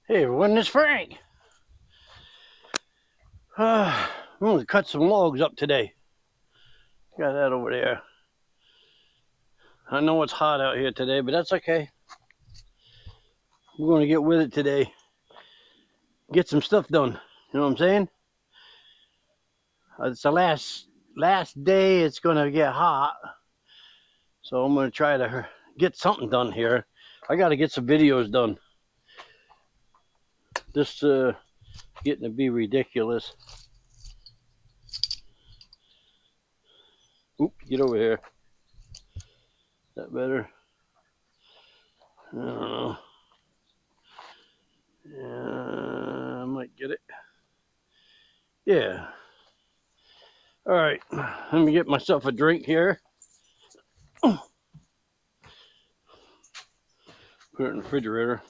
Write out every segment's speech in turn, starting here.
Hey everyone, this is Frank. I'm going to cut some logs up today. Got that over there. I know it's hot out here today, but that's okay. We're going to get with it today. Get some stuff done. You know what I'm saying? It's the last day it's going to get hot. So I'm going to try to get something done here. I got to get some videos done. This getting to be ridiculous. Oop, get over here. Is that better? I don't know. Yeah, I might get it. Yeah. All right, let me get myself a drink here. Put it in the refrigerator.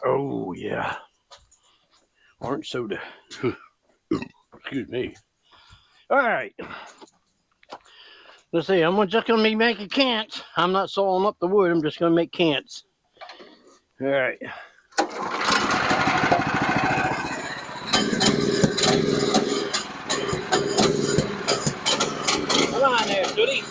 Oh, yeah. Orange soda. Excuse me. All right. Let's see. I'm just going to be making cants. I'm not sawing up the wood. I'm just going to make cants. All right. Come on there, Judy.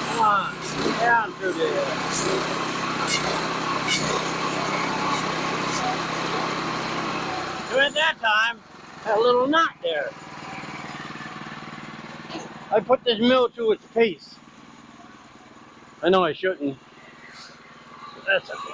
Come on. Down through there. So at that time, had a little knot there. I put this mill to its pace. I know I shouldn't, but that's okay.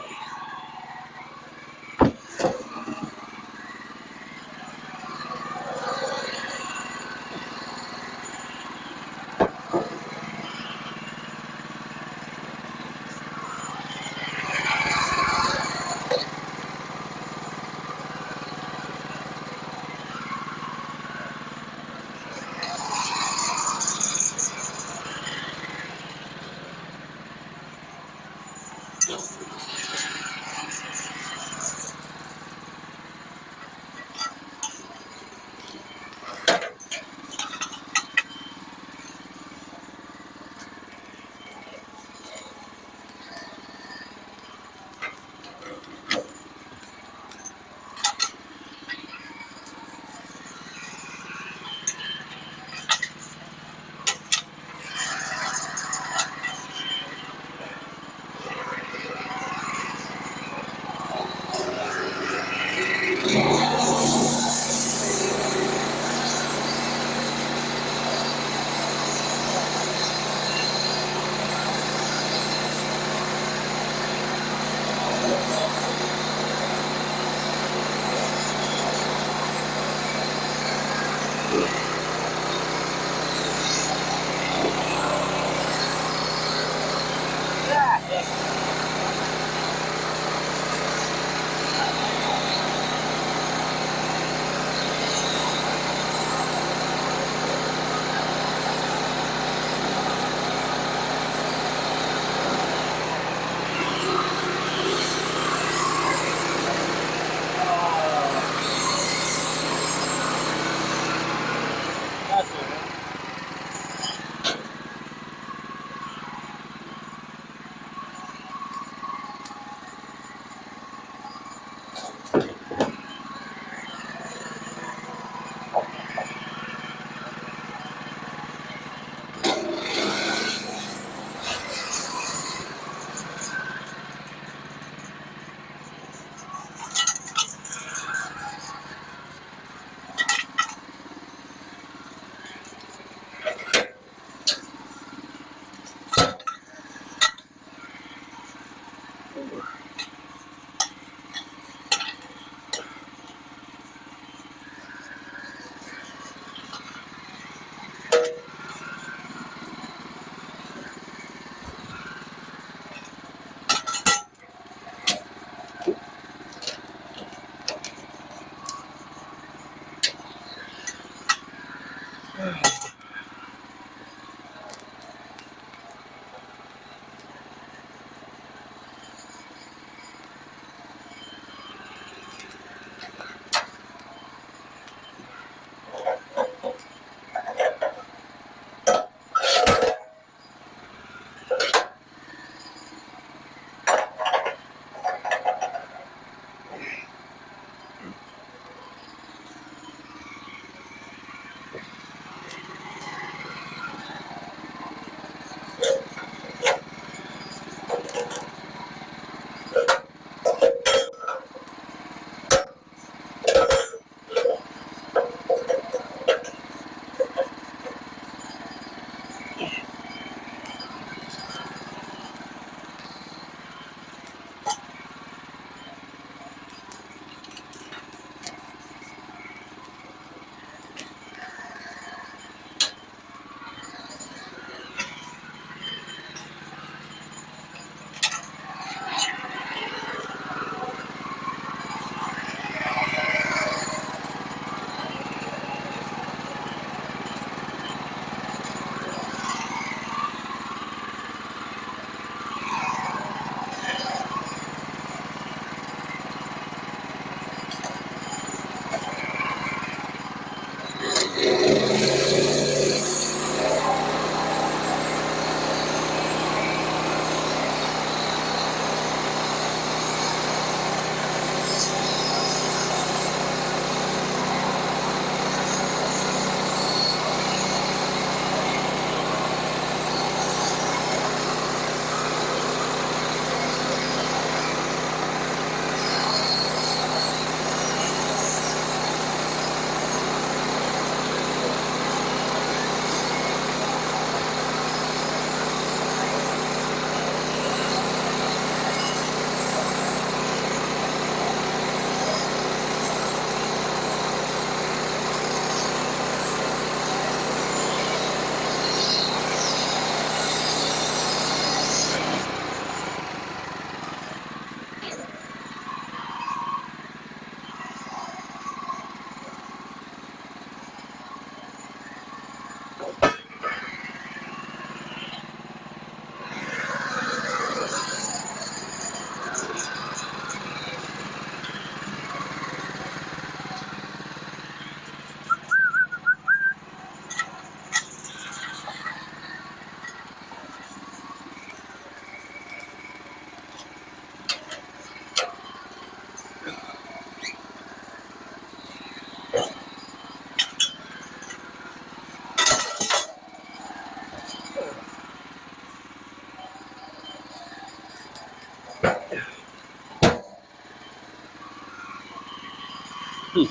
Hey.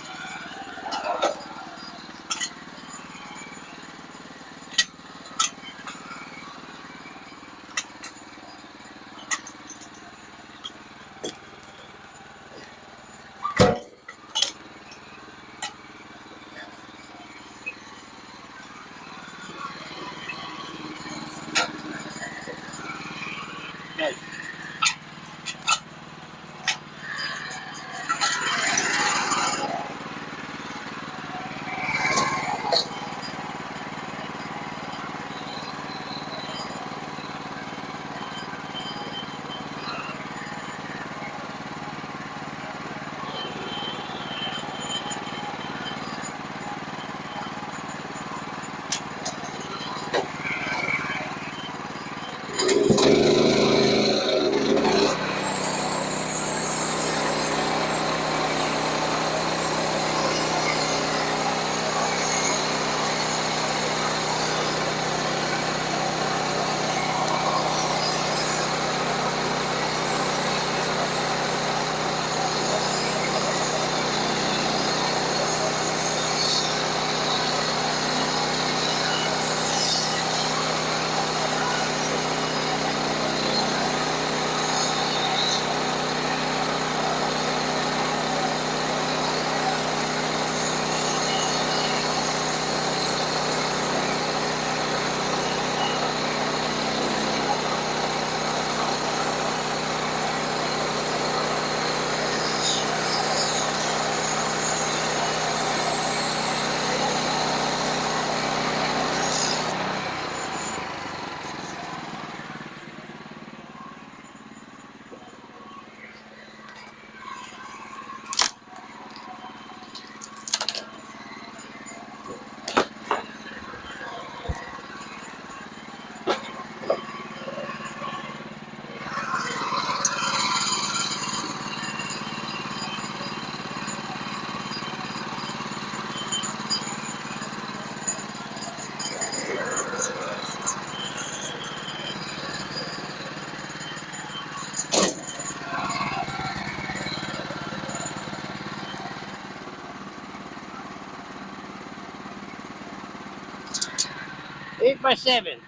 8x7.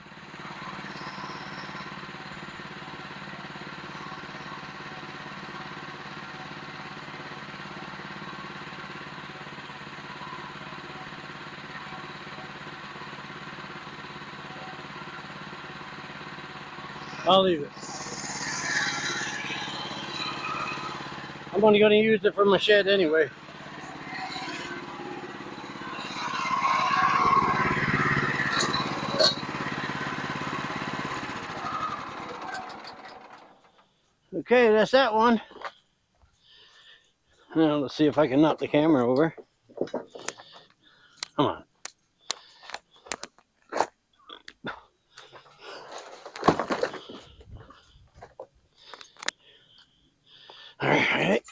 I'll leave it. I'm only going to use it for my shed anyway. Okay, that's that one. Now let's see if I can knock the camera over. Come on. All right.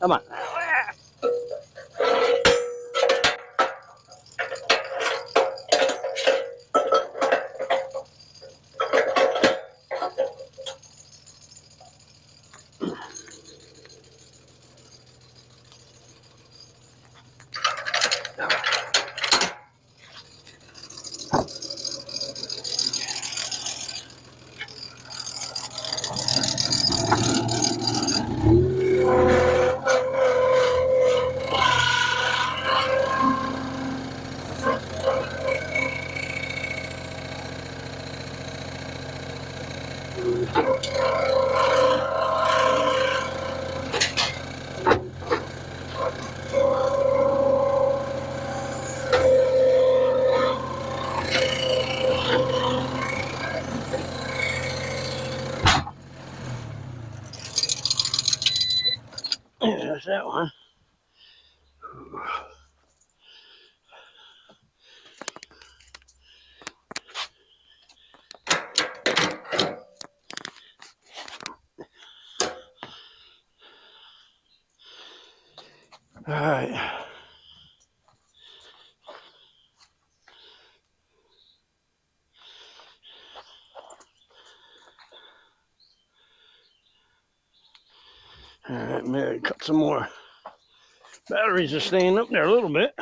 Come on. There's that one. All right. All right, Mary, cut some more. Batteries are staying up there a little bit.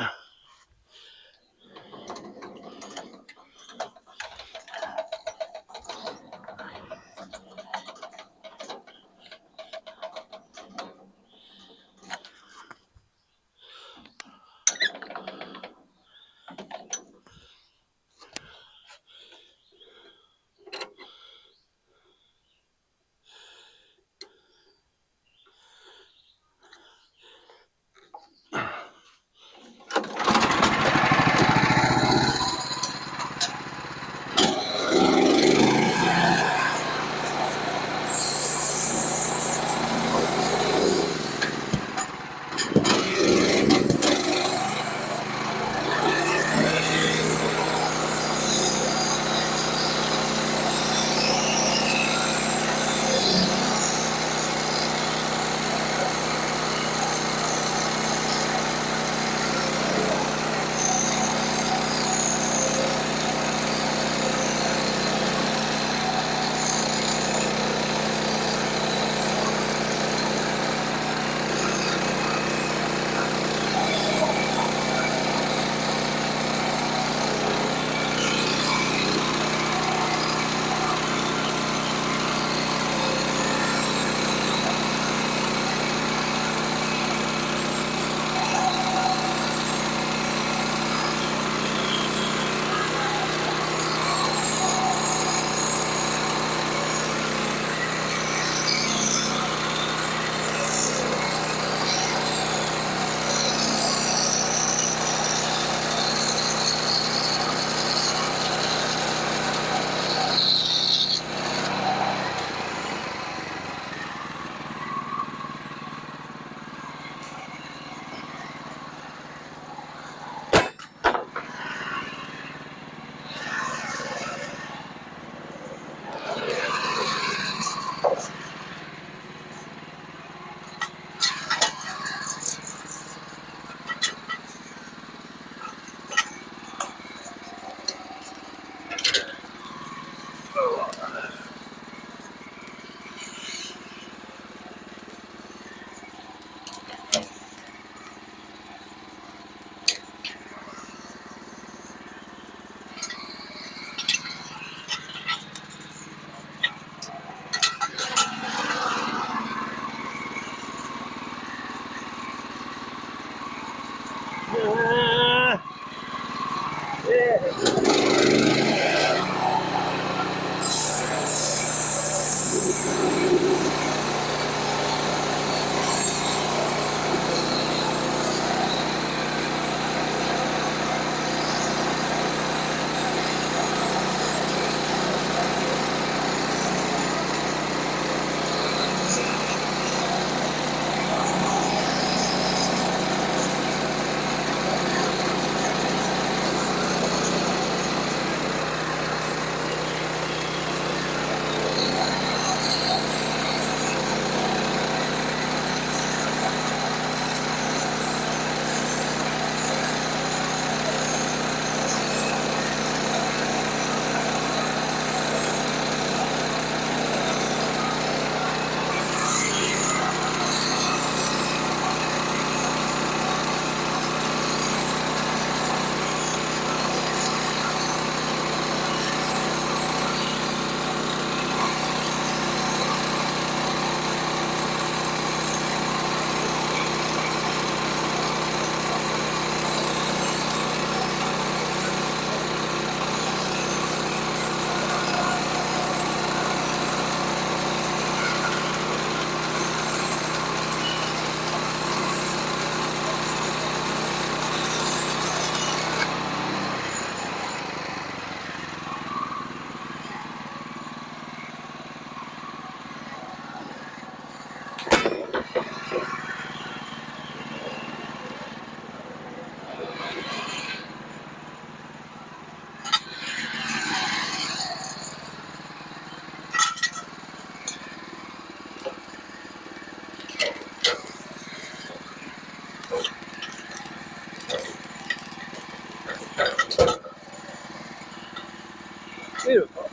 Beautiful.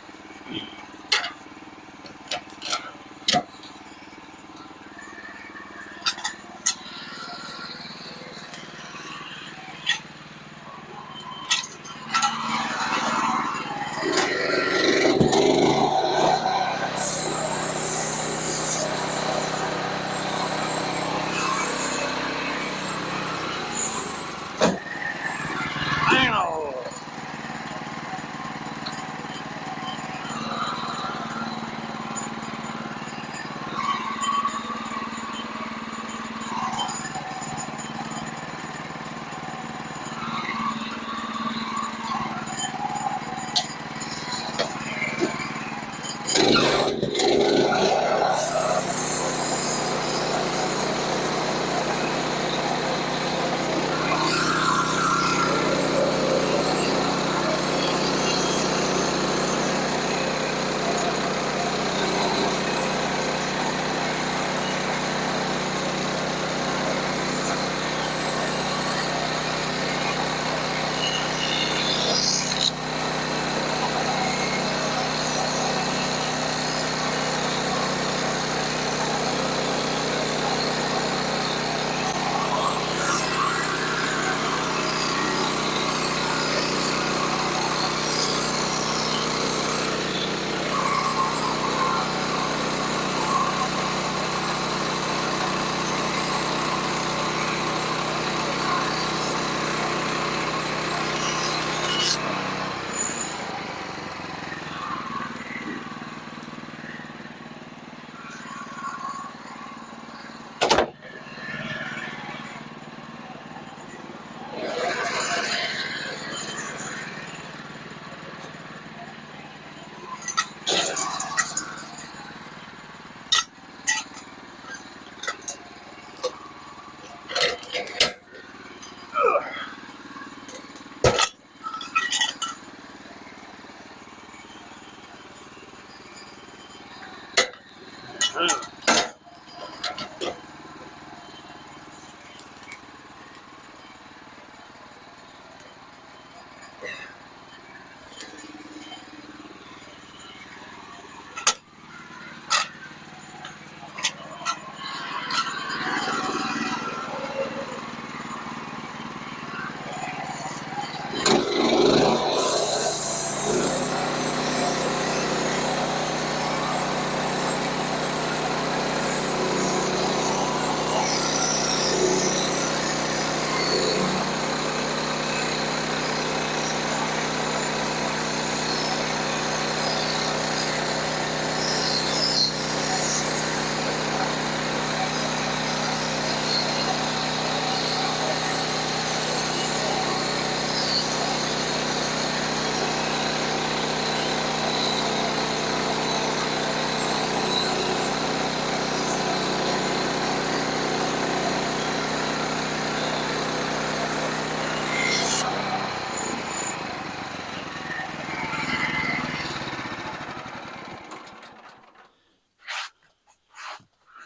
Wow.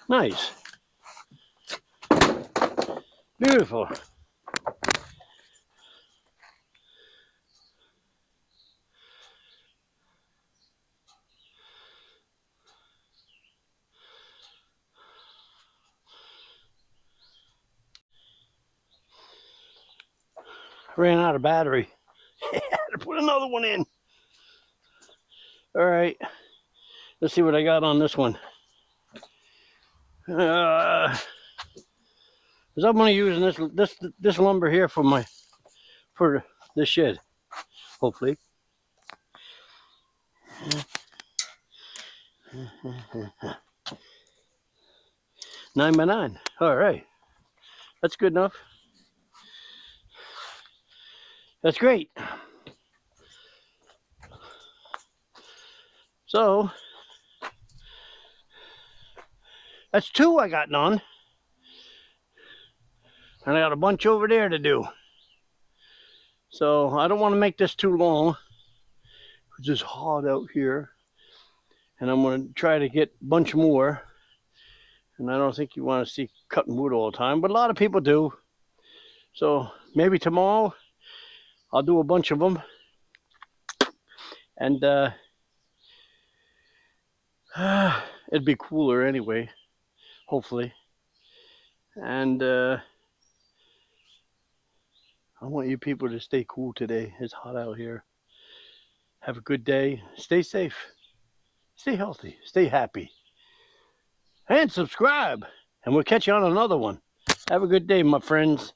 Nice. Beautiful. Ran out of battery. Had to put another one in. All right. Let's see what I got on this one. Because I'm going to use this lumber here for this shed. Hopefully. 9x9. All right. That's good enough. That's great. So that's two I got done. And I got a bunch over there to do. So I don't want to make this too long. It's just hot out here. And I'm going to try to get a bunch more. And I don't think you want to see cutting wood all the time, but a lot of people do. So maybe tomorrow I'll do a bunch of them. And it'd be cooler anyway, hopefully. And I want you people to stay cool today. It's hot out here. Have a good day. Stay safe. Stay healthy. Stay happy. And subscribe. And we'll catch you on another one. Have a good day, my friends.